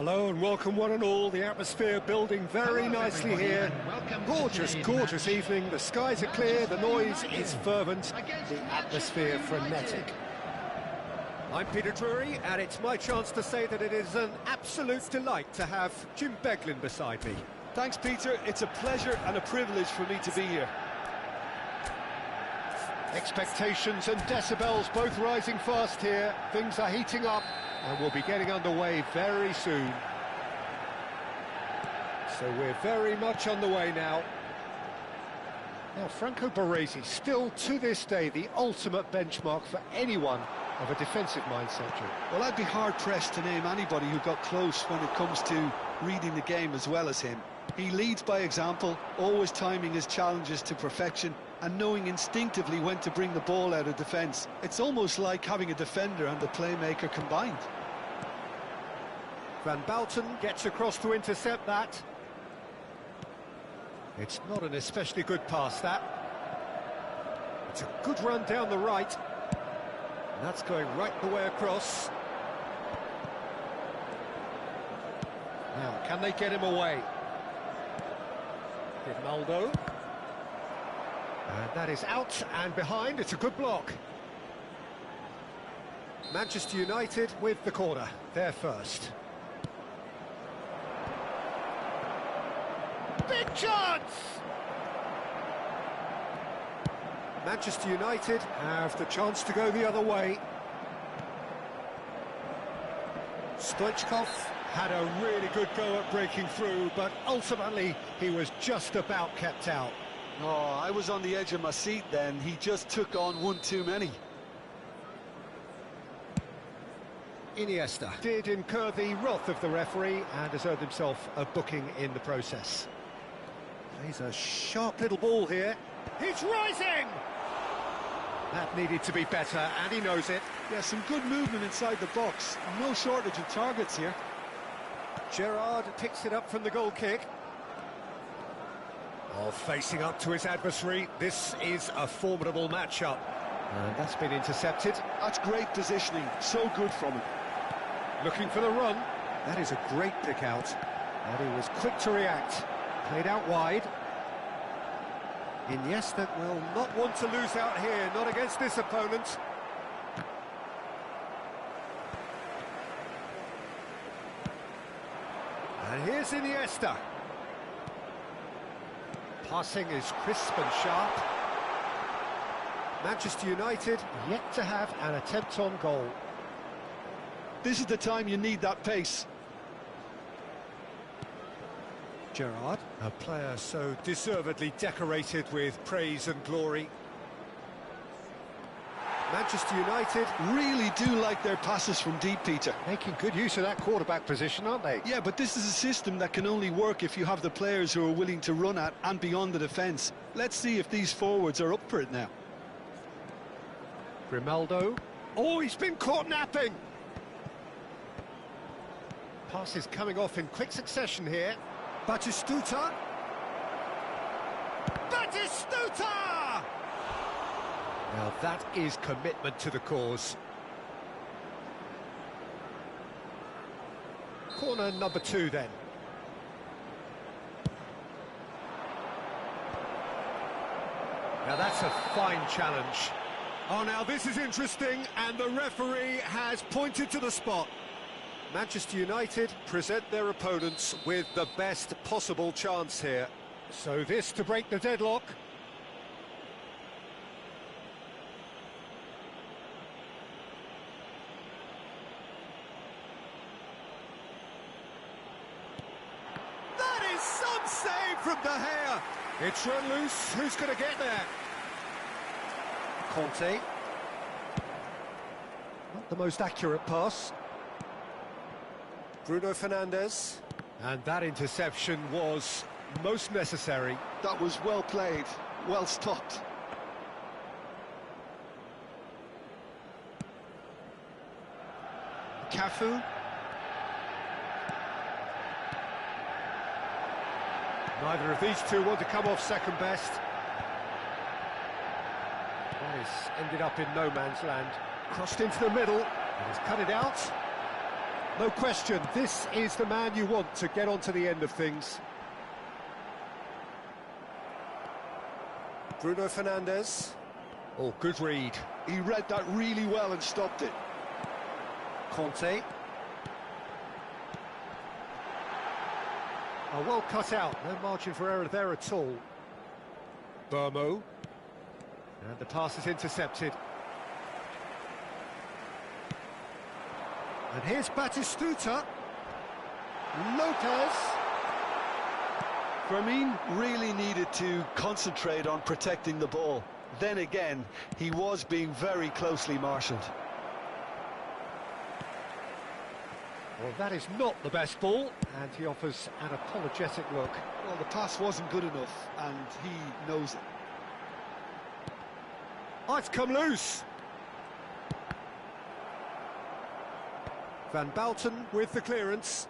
Hello and welcome one and all. The atmosphere building very nicely here. Gorgeous, gorgeous evening. The skies are clear, the noise is fervent, the atmosphere frenetic. I'm Peter Drury, and it's my chance to say that it is an absolute delight to have Jim Beglin beside me. Thanks, Peter. It's a pleasure and a privilege for me to be here. Expectations and decibels both rising fast here. Things are heating up, and we'll be getting underway very soon. So we're very much on the way now. Now, Franco Baresi, still to this day the ultimate benchmark for anyone of a defensive mindset. Well, I'd be hard-pressed to name anybody who got close when it comes to reading the game as well as him. He leads by example, always timing his challenges to perfection and knowing instinctively when to bring the ball out of defence. It's almost like having a defender and a playmaker combined. Van Bouten gets across to intercept that. It's not an especially good pass, that. It's a good run down the right. And that's going right the way across. Now, can they get him away? Ronaldo. And that is out and behind. It's a good block. Manchester United with the corner. They're first. Big chance! Manchester United have the chance to go the other way. Stoichkov had a really good go at breaking through, but ultimately he was just about kept out. Oh, I was on the edge of my seat then. He just took on one too many. Iniesta did incur the wrath of the referee and has earned himself a booking in the process. Plays a sharp little ball here. He's rising! That needed to be better, and he knows it. Yeah, some good movement inside the box. No shortage of targets here. Gerrard picks it up from the goal kick. Oh, facing up to his adversary. This is a formidable matchup. And that's been intercepted. That's great positioning. So good from him. Looking for the run. That is a great pick out. And he was quick to react. Played out wide. Iniesta will not want to lose out here, not against this opponent. And here's Iniesta. Passing is crisp and sharp. Manchester United yet to have an attempt on goal. This is the time you need that pace. Gerrard, a player so deservedly decorated with praise and glory. Manchester United really do like their passes from deep, Peter. Making good use of that quarterback position, aren't they? Yeah, but this is a system that can only work if you have the players who are willing to run at and beyond the defence. Let's see if these forwards are up for it now. Ronaldo. Oh, he's been caught napping! Passes coming off in quick succession here. Batistuta! Batistuta! Now that is commitment to the cause. Corner number 2 then. Now that's a fine challenge. Oh, now this is interesting, and the referee has pointed to the spot. Manchester United present their opponents with the best possible chance here. So this to break the deadlock. That is some save from De Gea. It's run loose. Who's going to get there? Conte. Not the most accurate pass. Bruno Fernandes. And that interception was most necessary. That was well played, well stopped. Cafu. Neither of these two want to come off second best. This ended up in no man's land. Crossed into the middle. And he's cut it out. No question, this is the man you want to get onto the end of things. Bruno Fernandes. Oh, good read. He read that really well and stopped it. Conte. Oh, well cut out, no margin for error there at all. Burmo. And the pass is intercepted. And here's Batistuta. Lopez. Fermin really needed to concentrate on protecting the ball. Then again, he was being very closely marshalled. Well, that is not the best ball, and he offers an apologetic look. Well, the pass wasn't good enough, and he knows it. Oh, it's come loose. Van Bouten with the clearance.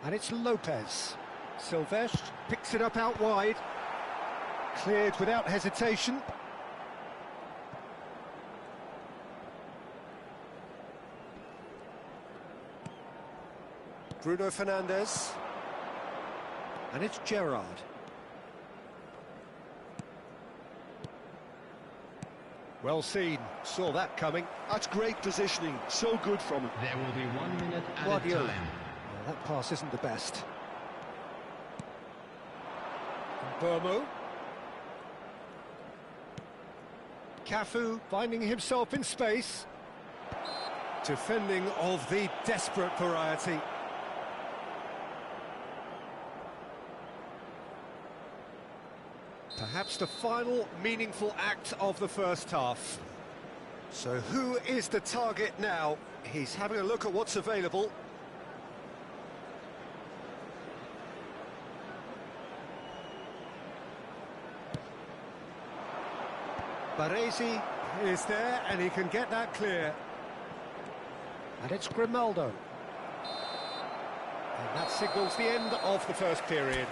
And it's Lopez. Silvestre picks it up out wide. Cleared without hesitation. Bruno Fernandes. And it's Gerrard. Well seen, saw that coming. That's great positioning, so good from him. There will be 1 minute at a time. Well, that pass isn't the best. Burmo. Cafu finding himself in space. Defending of the desperate variety. Perhaps the final meaningful act of the first half. So who is the target now? He's having a look at what's available. Baresi is there and he can get that clear. And it's Grimaldo. And that signals the end of the first period.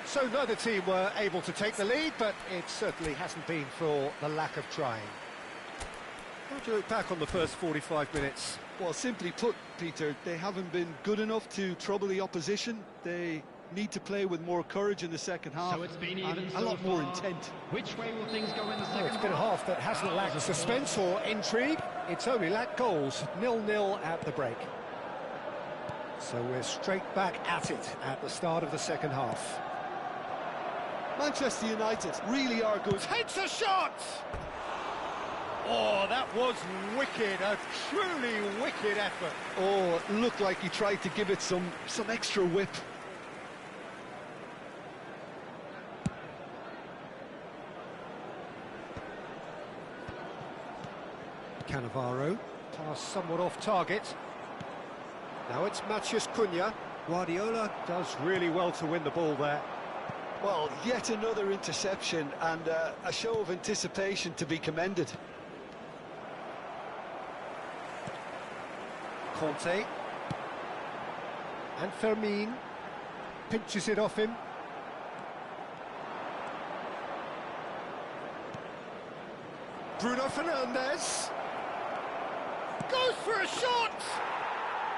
So neither team were able to take the lead, but it certainly hasn't been for the lack of trying. How do you look back on the first 45 minutes? Well, simply put, Peter, they haven't been good enough to trouble the opposition. They need to play with more courage in the second half. So it's been even and a lot more intent. Which way will things go in the second It's been a half that hasn't lacked suspense or intrigue. It's only lacked goals. 0-0 at the break. So we're straight back at it at the start of the second half. Manchester United really are good. Takes a shot! Oh, that was wicked, a truly wicked effort. Oh, it looked like he tried to give it some extra whip. Cannavaro, pass somewhat off target. Now it's Matheus Cunha. Guardiola does really well to win the ball there. Well, yet another interception and a show of anticipation to be commended. Conte. And Fermin pinches it off him. Bruno Fernandes. Goes for a shot!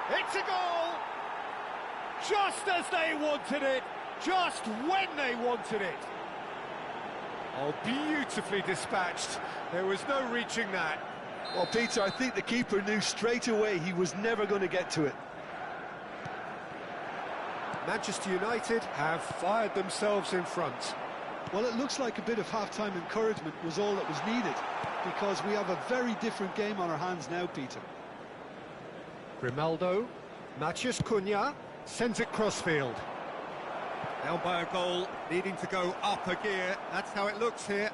It's a goal! Just as they wanted it, just when they wanted it. Oh, beautifully dispatched. There was no reaching that. Well, Peter, I think the keeper knew straight away he was never going to get to it. Manchester United have fired themselves in front. Well, it looks like a bit of half-time encouragement was all that was needed, because we have a very different game on our hands now, Peter. Grimaldo, Matheus Cunha, sends it crossfield. Down by a goal, needing to go up a gear. That's how it looks here.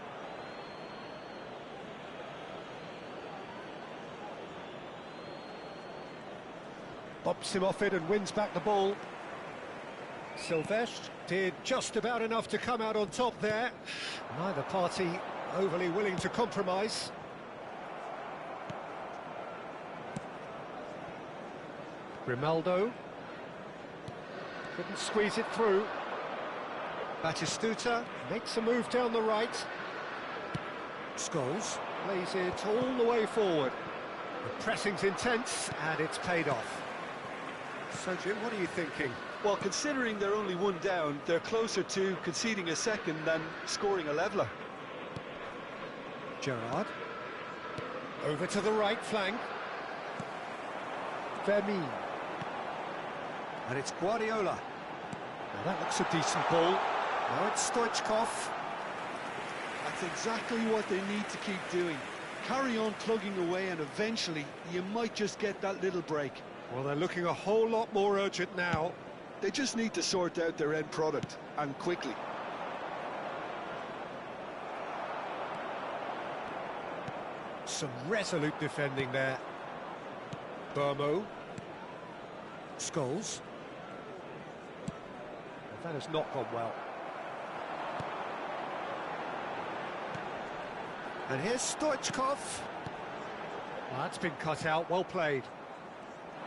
Bobs him off it and wins back the ball. Silvestre did just about enough to come out on top there. Neither party overly willing to compromise. Grimaldo couldn't squeeze it through. Batistuta makes a move down the right. Scholes plays it all the way forward. The pressing's intense, and it's paid off. So, Jim, what are you thinking? Well, considering they're only one down, they're closer to conceding a second than scoring a leveller. Gerrard. Over to the right flank. Vermeer. And it's Guardiola. Now that looks a decent ball. Now it's Stoichkov. That's exactly what they need to keep doing. Carry on plugging away and eventually you might just get that little break. Well, they're looking a whole lot more urgent now. They just need to sort out their end product, and quickly. Some resolute defending there. Burmo. Scholes. That has not gone well. And here's Stoichkov. Well, that's been cut out, well played.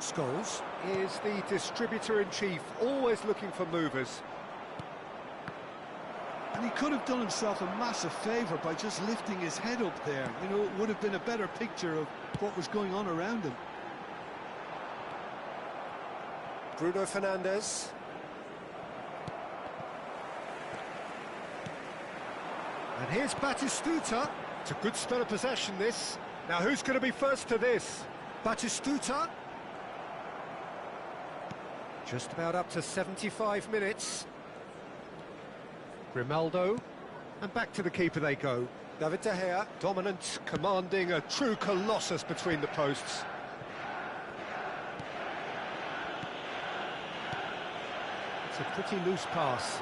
Scholes is the distributor-in-chief, always looking for movers. And he could have done himself a massive favour by just lifting his head up there. You know, it would have been a better picture of what was going on around him. Bruno Fernandes. And here's Batistuta. It's a good spell of possession, this. Now, who's going to be first to this? Batistuta. Just about up to 75 minutes. Grimaldo. And back to the keeper they go. David De Gea, dominant, commanding, a true colossus between the posts. It's a pretty loose pass.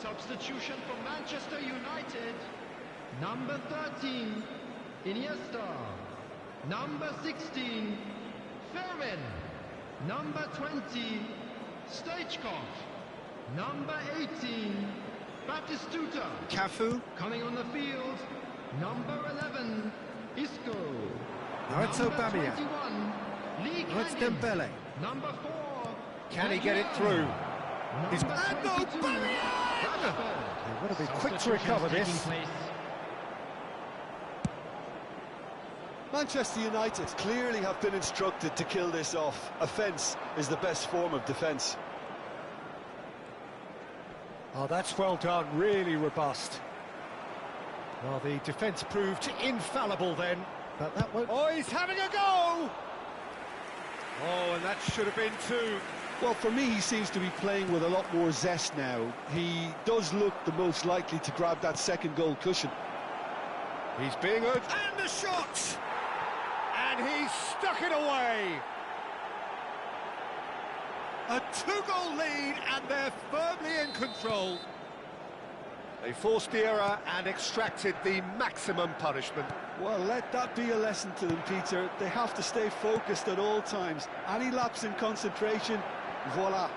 Substitution for Manchester United. Number 13, Iniesta. Number 16, Fermin. Number 20, Stoichkov. Number 18, Batistuta. Cafu. Coming on the field, number 11, Isco. Now it's Number Aubameyang. 21, Lee Now it's Canning. Dembele. Number 4, Can he get it through? He's Number and 22, Aubameyang! They've got to be quick to recover this. Manchester United clearly have been instructed to kill this off. Offence is the best form of defence. Oh, that's well done, really robust. Well, the defence proved infallible then, but that won't... Oh, he's having a go! Oh, and that should have been two. Well, for me, he seems to be playing with a lot more zest now. He does look the most likely to grab that second goal cushion. He's being urged, and the shot! And he's stuck it away! A two-goal lead, and they're firmly in control. They forced the error and extracted the maximum punishment. Well, let that be a lesson to them, Peter. They have to stay focused at all times. Any lapse in concentration, voila.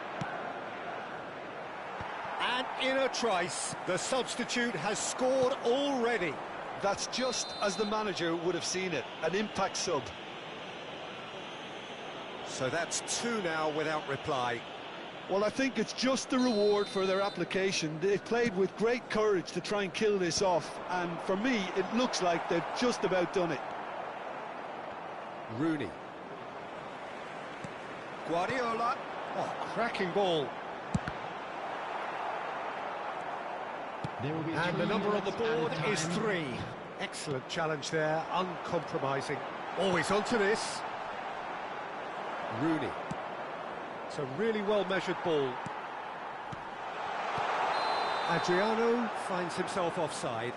And in a trice, the substitute has scored already. That's just as the manager would have seen it, an impact sub. So that's two now without reply. Well, I think it's just the reward for their application. They've played with great courage to try and kill this off, and for me, it looks like they've just about done it. Rooney. Guardiola. Oh, cracking ball. And the number on the board is 3. Excellent challenge there, uncompromising. Always onto this. Rooney. It's a really well-measured ball. Adriano finds himself offside.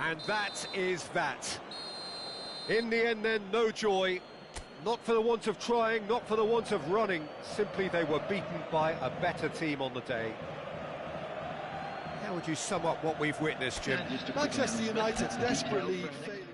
And that is that. In the end then, no joy. Not for the want of trying, not for the want of running. Simply they were beaten by a better team on the day. How would you sum up what we've witnessed, Jim? Manchester United desperately failing.